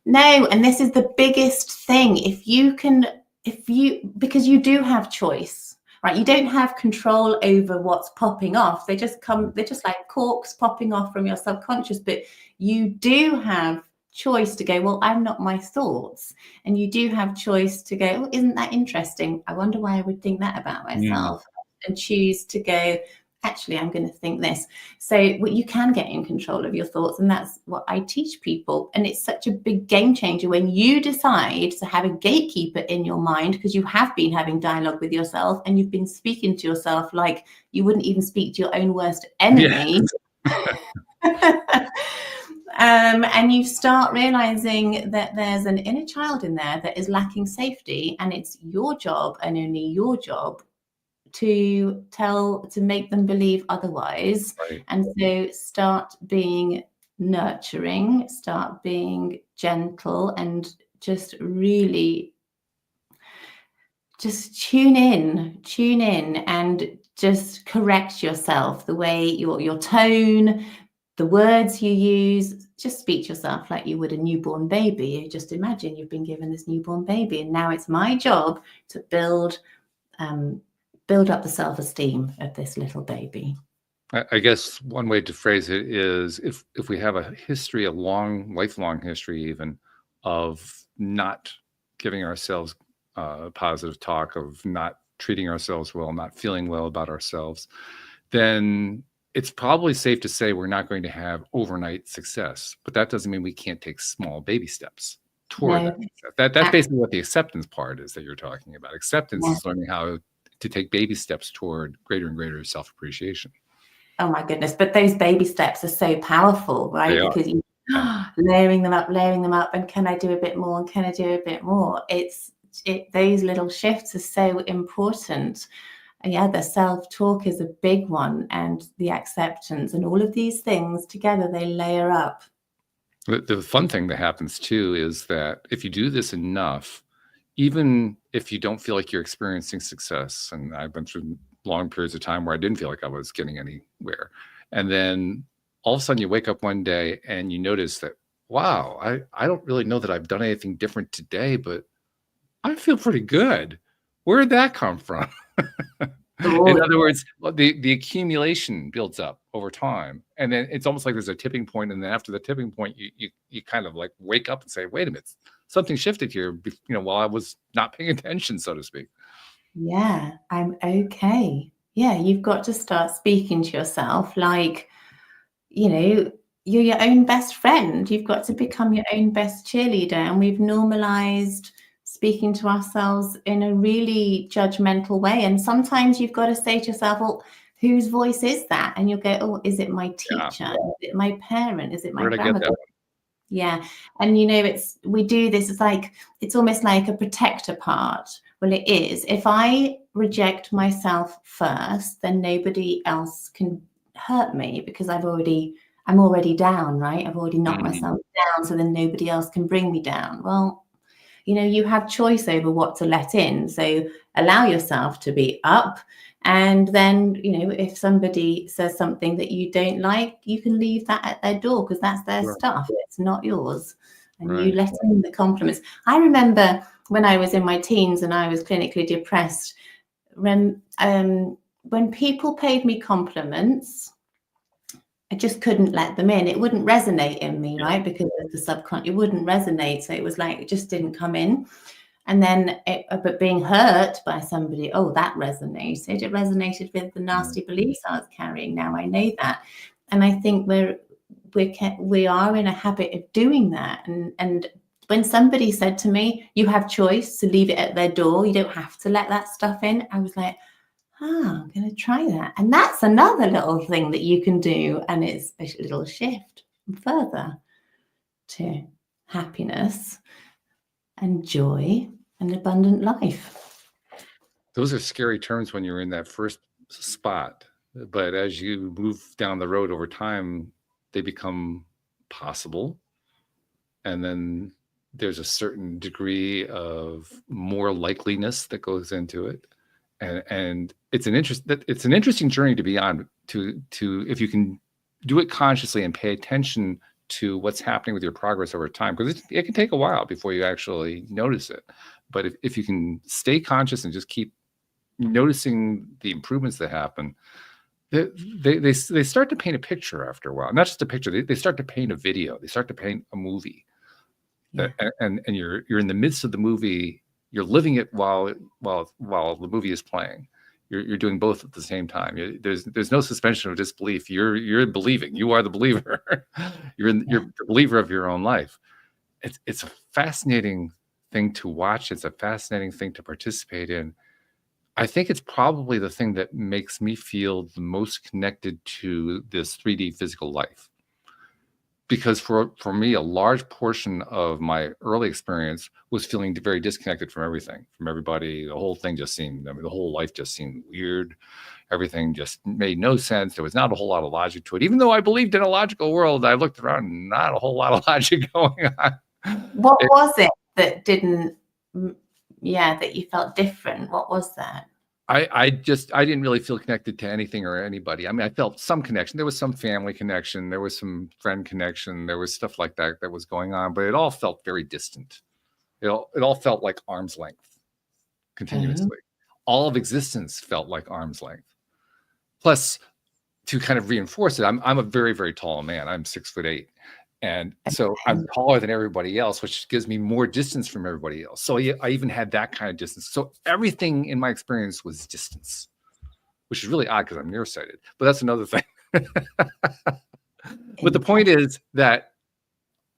No, and this is the biggest thing. If you can because you do have choice, right? You don't have control over what's popping off. They're just like corks popping off from your subconscious, but you do have choice to go, well, I'm not my thoughts. And you do have choice to go, oh, isn't that interesting? I wonder why I would think that about myself. And choose to go, actually, I'm going to think this. So you can get in control of your thoughts. And that's what I teach people. And it's such a big game changer when you decide to have a gatekeeper in your mind, because you have been having dialogue with yourself and you've been speaking to yourself like you wouldn't even speak to your own worst enemy. Yeah. And you start realizing that there's an inner child in there that is lacking safety, and it's your job and only your job to make them believe otherwise. Right. And so start being nurturing, start being gentle, and just really just tune in and just correct yourself, the way your tone, the words you use. Just speak to yourself like you would a newborn baby. You just imagine you've been given this newborn baby, and now it's my job to build up the self-esteem of this little baby. I guess one way to phrase it is if we have a history, a lifelong history even, of not giving ourselves positive talk, of not treating ourselves well, not feeling well about ourselves, then it's probably safe to say we're not going to have overnight success. But that doesn't mean we can't take small baby steps toward that. That's basically what the acceptance part is that you're talking about. Acceptance is learning how to take baby steps toward greater and greater self-appreciation. Oh my goodness. But those baby steps are so powerful, right? Because you layering them up, and can I do a bit more? And can I do a bit more? Those little shifts are so important. Yeah, the self-talk is a big one, and the acceptance, and all of these things together, they layer up. The fun thing that happens too is that if you do this enough, even if you don't feel like you're experiencing success, and I've been through long periods of time where I didn't feel like I was getting anywhere, and then all of a sudden you wake up one day and you notice that, wow, I don't really know that I've done anything different today, but I feel pretty good. Where did that come from? In other words, the accumulation builds up over time, and then it's almost like there's a tipping point, and then after the tipping point, you kind of like wake up and say, wait a minute, something shifted here, while I was not paying attention, so to speak. Yeah, I'm okay. Yeah, you've got to start speaking to yourself like, you're your own best friend. You've got to become your own best cheerleader, and we've normalized speaking to ourselves in a really judgmental way. And sometimes you've got to say to yourself, well, whose voice is that? And you'll go, oh, is it my teacher? Yeah. Is it my parent? Is it my Where'd I get that one? Yeah. And we do this, it's almost like a protector part. Well, it is. If I reject myself first, then nobody else can hurt me, because I'm already down, right? I've already knocked myself down, so then nobody else can bring me down. Well, you have choice over what to let in. So allow yourself to be up. And then, if somebody says something that you don't like, you can leave that at their door, because that's their stuff. It's not yours. And you let in the compliments. I remember when I was in my teens and I was clinically depressed, when people paid me compliments, I just couldn't let them in. It wouldn't resonate in me, right? Because of the subconscious, it wouldn't resonate. So it was like, it just didn't come in. And then, but being hurt by somebody, oh, that resonated. It resonated with the nasty beliefs I was carrying. Now I know that. And I think we are in a habit of doing that. And when somebody said to me, you have choice to leave it at their door, you don't have to let that stuff in, I was like, I'm going to try that. And that's another little thing that you can do. And it's a little shift further to happiness and joy and abundant life. Those are scary terms when you're in that first spot. But as you move down the road over time, they become possible. And then there's a certain degree of more likeliness that goes into it. And it's an interesting journey to be on, to if you can do it consciously and pay attention to what's happening with your progress over time, because it can take a while before you actually notice it. But if you can stay conscious and just keep noticing the improvements that happen, they start to paint a picture after a while. Not just a picture, they start to paint a video. They start to paint a movie. Yeah. And you're in the midst of the movie. You're living it while the movie is playing. You're doing both at the same time. There's no suspension of disbelief. You're believing. You are the believer. You're the believer of your own life. It's a fascinating thing to watch. It's a fascinating thing to participate in. I think it's probably the thing that makes me feel the most connected to this 3D physical life. Because for me, a large portion of my early experience was feeling very disconnected from everything, from everybody. The whole thing just seemed, the whole life just seemed weird. Everything just made no sense. There was not a whole lot of logic to it. Even though I believed in a logical world, I looked around and not a whole lot of logic going on. What was it that didn't, that you felt different? What was that? I didn't really feel connected to anything or anybody. I mean, I felt some connection. There was some family connection. There was some friend connection. There was stuff like that was going on, but it all felt very distant. It all felt like arm's length continuously. All of existence felt like arm's length. Plus, to kind of reinforce it, I'm a very, very tall man. I'm 6'8". And so I'm taller than everybody else, which gives me more distance from everybody else. So I even had that kind of distance. So everything in my experience was distance, which is really odd because I'm nearsighted, but that's another thing. But the point is that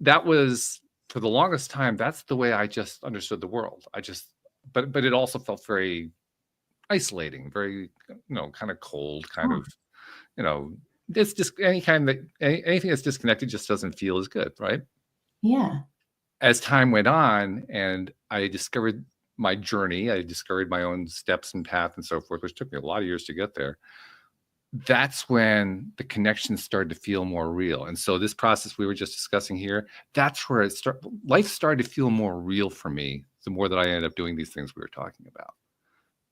was, for the longest time, that's the way I just understood the world. But it also felt very isolating, very, kind of cold, kind of, it's just anything that's disconnected just doesn't feel as good, right? Yeah. As time went on and I discovered my journey, I discovered my own steps and path and so forth, which took me a lot of years to get there. That's when the connections started to feel more real. And so this process we were just discussing here, that's where life started to feel more real for me the more that I ended up doing these things we were talking about.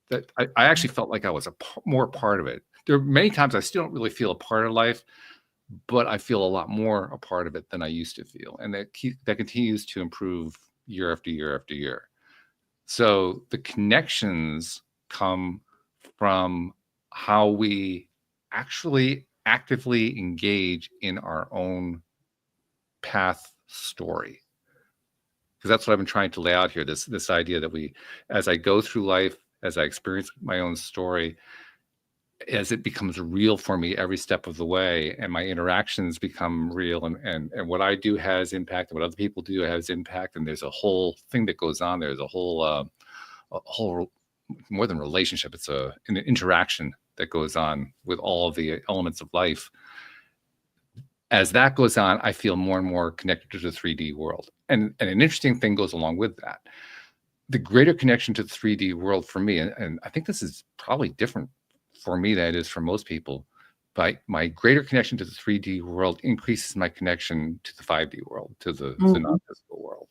That I actually felt like I was more part of it. There are many times I still don't really feel a part of life, but I feel a lot more a part of it than I used to feel. And that continues to improve year after year after year. So the connections come from how we actually actively engage in our own path story. Because that's what I've been trying to lay out here, this idea that as I go through life, as I experience my own story, as it becomes real for me every step of the way, and my interactions become real, and what I do has impact, and what other people do has impact, and there's a whole thing that goes on. There's a whole more than relationship. It's an interaction that goes on with all of the elements of life. As that goes on, I feel more and more connected to the 3D world, and an interesting thing goes along with that. The greater connection to the 3D world for me, and I think this is probably different for me than it is for most people, but my greater connection to the 3D world increases my connection to the 5D world, to the non-physical world.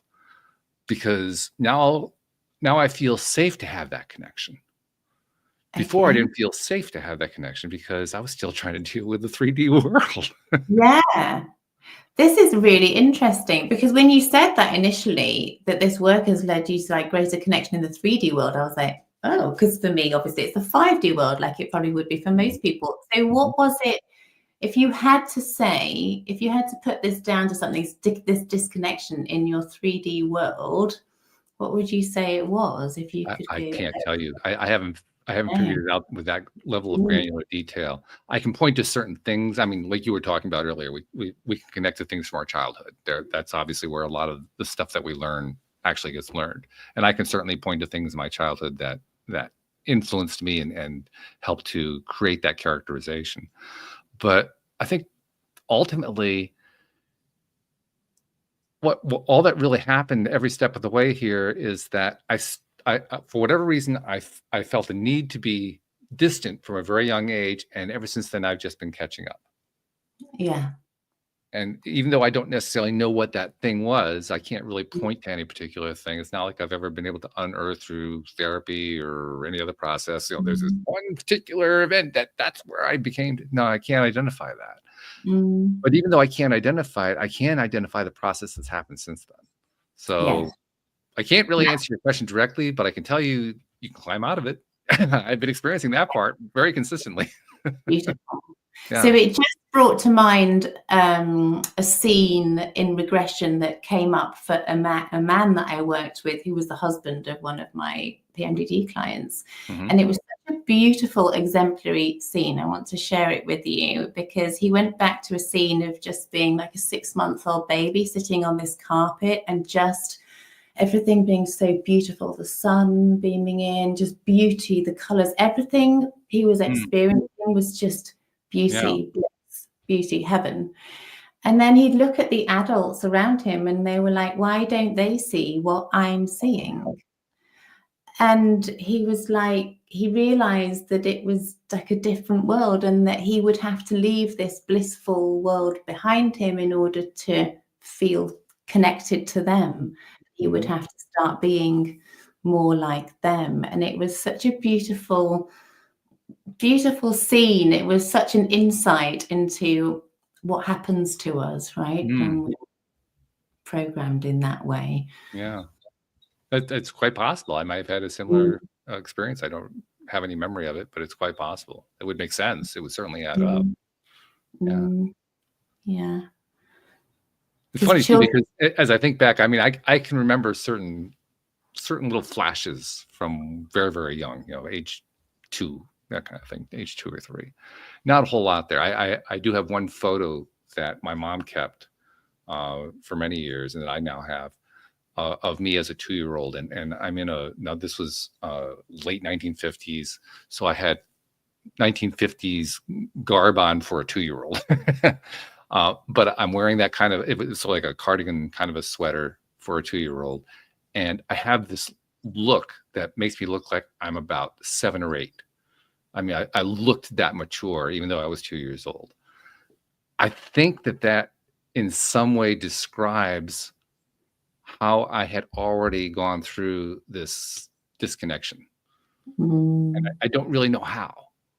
Because now I feel safe to have that connection. Before I didn't feel safe to have that connection because I was still trying to deal with the 3D world. Yeah. This is really interesting because when you said that initially, that this work has led you to like greater connection in the 3D world, I was like, oh, because for me, obviously, it's the 5D world, like it probably would be for most people. So what was it, if you had to put this down to something, this disconnection in your 3D world, what would you say it was? If you could, I can't tell you. I haven't figured it out with that level of granular detail. I can point to certain things. I mean, like you were talking about earlier, we can connect to things from our childhood. That's obviously where a lot of the stuff that we learn actually gets learned. And I can certainly point to things in my childhood that influenced me and helped to create that characterization. But I think ultimately, what all that really happened every step of the way here is that I for whatever reason, I felt a need to be distant from a very young age. And ever since then, I've just been catching up. Yeah. And even though I don't necessarily know what that thing was, I can't really point to any particular thing. It's not like I've ever been able to unearth through therapy or any other process. There's this one particular event that's where I became. No, I can't identify that. But even though I can't identify it, I can identify the process that's happened since then. So I can't really answer your question directly, but I can tell you you can climb out of it. I've been experiencing that part very consistently. Beautiful. Yeah. So it just brought to mind a scene in regression that came up for a man that I worked with, who was the husband of one of my PMDD clients. Mhm. And it was such a beautiful, exemplary scene. I want to share it with you because he went back to a scene of just being like a 6-month-old baby sitting on this carpet and just everything being so beautiful, the sun beaming in, just beauty, the colors, everything he was experiencing was just beauty, bliss, beauty, heaven. And then he'd look at the adults around him and they were like, why don't they see what I'm seeing? And he was like, he realized that it was like a different world and that he would have to leave this blissful world behind him in order to feel connected to them. He would have to start being more like them. And it was such a beautiful, beautiful scene. It was such an insight into what happens to us, right? When we're programmed in that way. Yeah. It's quite possible. I might have had a similar experience. I don't have any memory of it, but it's quite possible. It would make sense. It would certainly add up. Yeah. Yeah. It's funny too, because as I think back, I mean, I can remember certain little flashes from very, very young, age 2, that kind of thing, age 2 or 3. Not a whole lot there. I do have one photo that my mom kept for many years, and that I now have of me as a 2-year-old, and I'm in now this was late 1950s, so I had 1950s garb on for a 2-year-old. But I'm wearing that kind of, it was like a cardigan, kind of a sweater for a 2-year-old. And I have this look that makes me look like I'm about 7 or 8. I mean, I looked that mature, even though I was 2 years old. I think that in some way describes how I had already gone through this disconnection. And I don't really know how.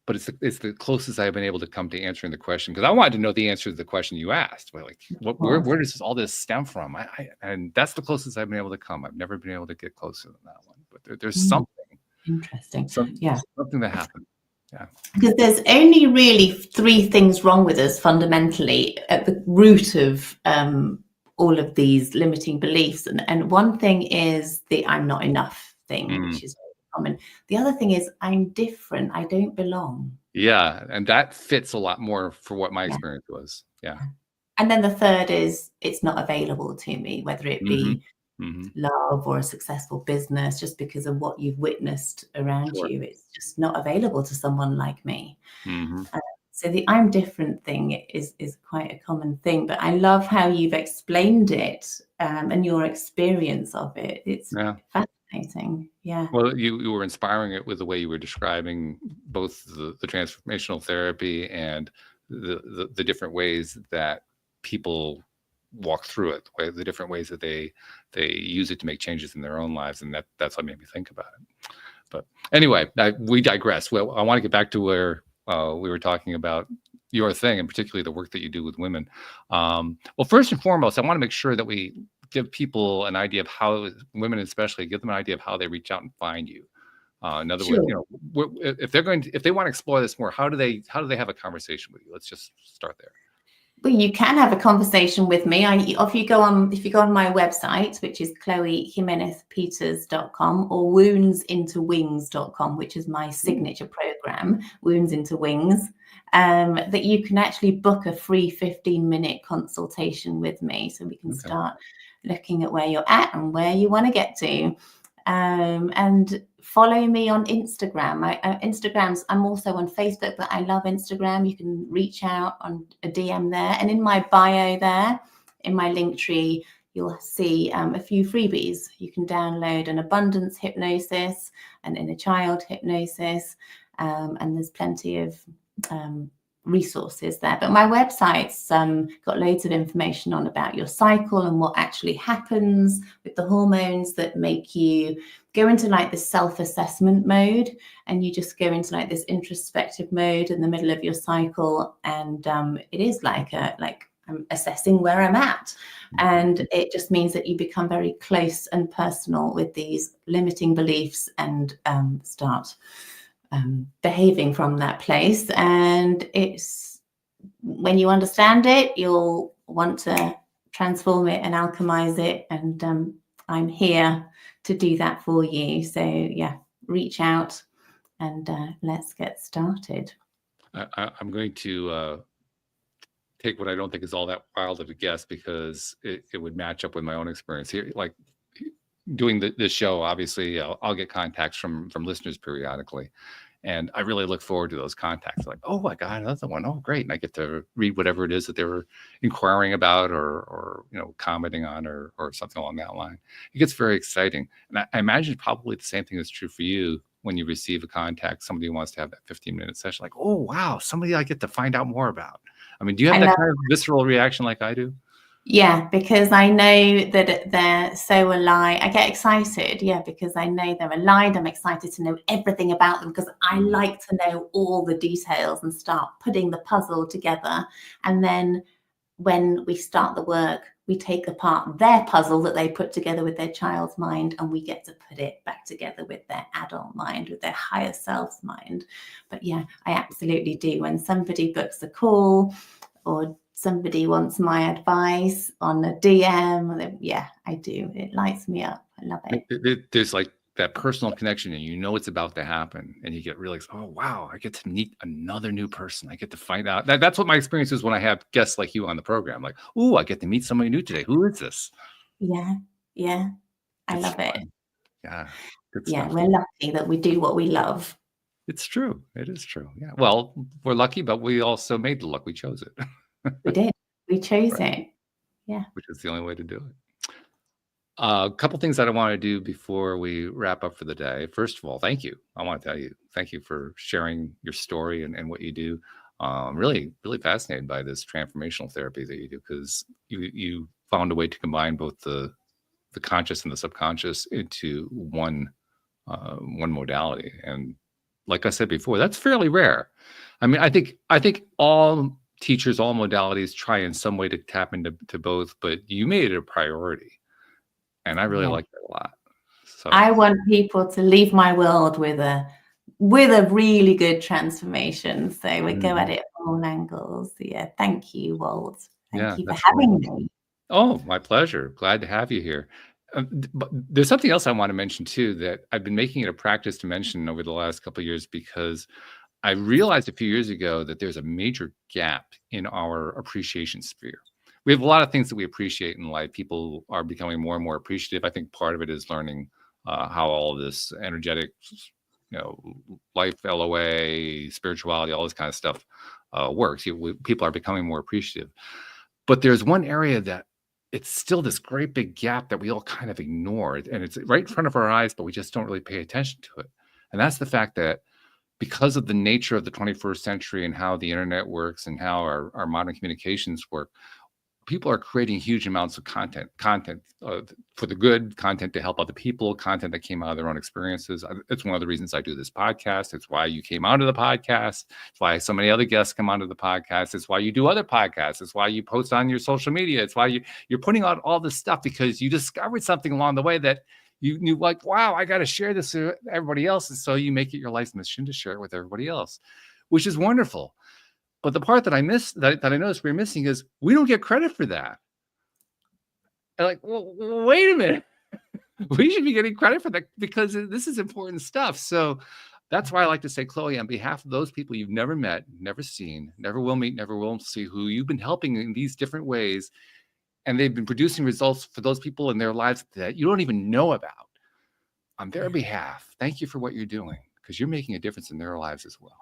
But it's the closest I've been able to come to answering the question, because I wanted to know the answer to the question you asked. Like, where does all this stem from? And that's the closest I've been able to come. I've never been able to get closer than that one. But there's something interesting. something that happened. Yeah. Because there's only really 3 things wrong with us fundamentally at the root of all of these limiting beliefs. And one thing is the I'm not enough thing, which is common. The other thing is I'm different. I don't belong. Yeah, and that fits a lot more for what my experience was. Yeah. And then the third is it's not available to me, whether it be love or a successful business, just because of what you've witnessed around you. It's just not available to someone like me. So the I'm different thing is quite a common thing, but I love how you've explained it and your experience of it. It's fascinating. Yeah. Well, you were inspiring it with the way you were describing both the transformational therapy and the different ways that people walk through it, the different ways that they use it to make changes in their own lives, and that's what made me think about it. But anyway, we digress. Well, I want to get back to where we were talking about your thing, and particularly the work that you do with women. Well, first and foremost, I want to make sure that we give people an idea of how, women especially, give them an idea of how they reach out and find you. In other words, if they want to explore this more, how do they have a conversation with you? Let's just start there. Well, you can have a conversation with me. If you go on my website, which is Jimenez-Peters.com, or woundsintowings.com, which is my signature program, Wounds into Wings, that you can actually book a free 15-minute consultation with me, so we can start looking at where you're at and where you want to get to. And follow me on Instagram. I'm also on Facebook, but I love Instagram. You can reach out on a DM there. And in my bio there, in my link tree, you'll see a few freebies. You can download an abundance hypnosis, an inner child hypnosis, and there's plenty of resources there. But my website's got loads of information on about your cycle and what actually happens with the hormones that make you go into like this self-assessment mode, and you just go into like this introspective mode in the middle of your cycle, and it is like I'm assessing where I'm at, And it just means that you become very close and personal with these limiting beliefs and start behaving from that place. And it's when you understand it, you'll want to transform it and alchemize it. And I'm here to do that for you. So yeah, reach out and let's get started. I'm going to take what I don't think is all that wild of a guess, because it would match up with my own experience here. Like doing this show, obviously, I'll get contacts from listeners periodically. And I really look forward to those contacts. Like, oh, I got another one. Oh, great. And I get to read whatever it is that they were inquiring about or commenting on or something along that line. It gets very exciting. And I imagine probably the same thing is true for you when you receive a contact, somebody who wants to have that 15-minute session. Like, oh, wow, somebody I get to find out more about. I mean, do you have that kind of visceral reaction like I do? Yeah, because I know that they're so aligned. I get excited, because I know they're aligned. I'm excited to know everything about them because I like to know all the details and start putting the puzzle together. And then when we start the work, we take apart their puzzle that they put together with their child's mind, and we get to put it back together with their adult mind, with their higher self's mind. But yeah, I absolutely do. When somebody books a call or somebody wants my advice on a DM, yeah, I do. It lights me up. I love it. There's like that personal connection, and you know it's about to happen, and you get really, oh wow, I get to meet another new person. I get to find out. That's what my experience is when I have guests like you on the program. Like, oh, I get to meet somebody new today. Who is this? Yeah, I love it. Yeah, we're lucky that we do what we love. It's true. It is true. Yeah. Well, we're lucky, but we also made the luck. We chose it. We did. We chose it. Yeah. Which is the only way to do it. A couple things that I want to do before we wrap up for the day. First of all, thank you. I want to tell you, thank you for sharing your story and what you do. I'm really, really fascinated by this transformational therapy that you do, because you found a way to combine both the conscious and the subconscious into one modality. And like I said before, that's fairly rare. I mean, I think all teachers, all modalities try in some way to tap into both, but you made it a priority. And I really like that a lot. So I want people to leave my world with a really good transformation. So we go at it from all angles. Yeah. Thank you, Walt. Thank you for having me. Oh, my pleasure. Glad to have you here. But there's something else I want to mention too, that I've been making it a practice to mention over the last couple of years, because I realized a few years ago that there's a major gap in our appreciation sphere. We have a lot of things that we appreciate in life. People are becoming more and more appreciative. I think part of it is learning how all this energetic, life, LOA, spirituality, all this kind of stuff works. People are becoming more appreciative. But there's one area that it's still this great big gap that we all kind of ignore. And it's right in front of our eyes, but we just don't really pay attention to it. And that's the fact that because of the nature of the 21st century and how the internet works and how our modern communications work, people are creating huge amounts of content for the good, content to help other people, content that came out of their own experiences. It's one of the reasons I do this podcast. It's why you came onto the podcast. It's why so many other guests come onto the podcast. It's why you do other podcasts. It's why you post on your social media. It's why you're putting out all this stuff, because you discovered something along the way that you knew, like, wow, I got to share this with everybody else. And so you make it your life's mission to share it with everybody else, which is wonderful. But the part that I missed, that I noticed we're missing, is we don't get credit for that. And like, well, wait a minute. We should be getting credit for that, because this is important stuff. So that's why I like to say, Chloe, on behalf of those people you've never met, never seen, never will meet, never will see, who you've been helping in these different ways, and they've been producing results for those people in their lives that you don't even know about. On their behalf, thank you for what you're doing, because you're making a difference in their lives as well.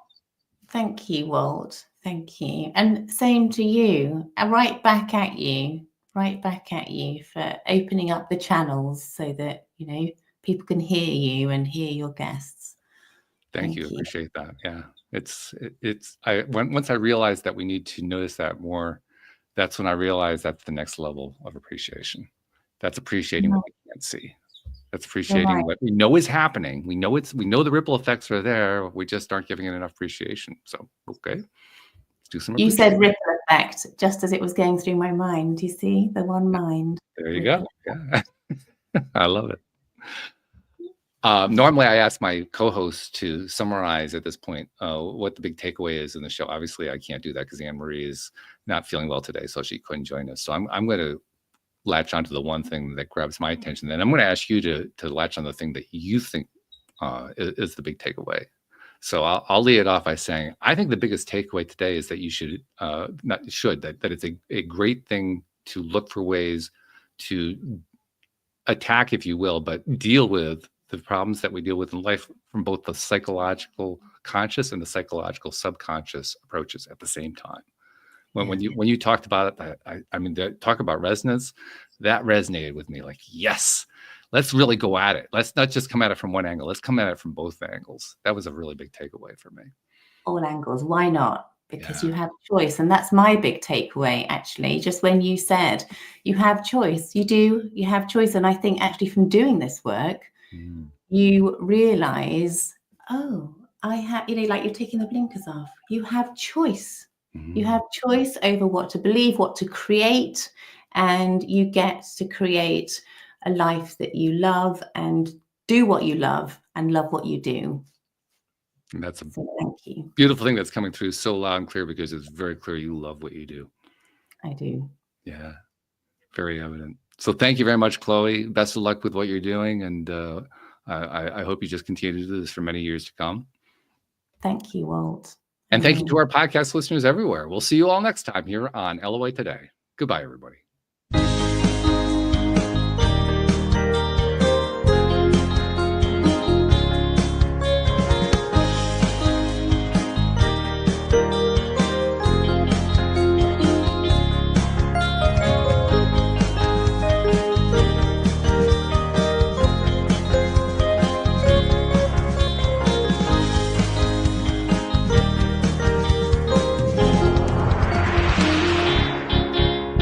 Thank you, Walt. Thank you. And same to you. Right back at you for opening up the channels so that, people can hear you and hear your guests. Thank you. Appreciate that. Yeah. Once I realized that we need to notice that more, that's when I realized that's the next level of appreciation. That's appreciating what we can't see. That's appreciating what we know is happening. We know the ripple effects are there. We just aren't giving it enough appreciation. So, okay. Let's do some. You said ripple effect just as it was going through my mind. You see, the one mind. There you go. Yeah. I love it. Normally, I ask my co-hosts to summarize at this point what the big takeaway is in the show. Obviously, I can't do that because Anne Marie is not feeling well today, so she couldn't join us. So I'm going to latch onto the one thing that grabs my attention. Then I'm going to ask you to latch on the thing that you think is the big takeaway. So I'll lead it off by saying I think the biggest takeaway today is that you should that it's a great thing to look for ways to attack, if you will, but deal with the problems that we deal with in life from both the psychological conscious and the psychological subconscious approaches at the same time. When you talked about it, I mean, talk about resonance, that resonated with me. Like, yes, let's really go at it. Let's not just come at it from one angle. Let's come at it from both angles. That was a really big takeaway for me. All angles. Why not? Because you have choice. And that's my big takeaway, actually. Just when you said you have choice, you have choice. And I think actually from doing this work, you realize, oh, I have, like you're taking the blinkers off. You have choice. You have choice over what to believe, what to create, and you get to create a life that you love and do what you love and love what you do. And that's a thank you. Beautiful thing that's coming through so loud and clear because it's very clear you love what you do. I do. Yeah, very evident. So thank you very much, Chloe. Best of luck with what you're doing. And I hope you just continue to do this for many years to come. Thank you, Walt. And thank you to our podcast listeners everywhere. We'll see you all next time here on LOA Today. Goodbye, everybody.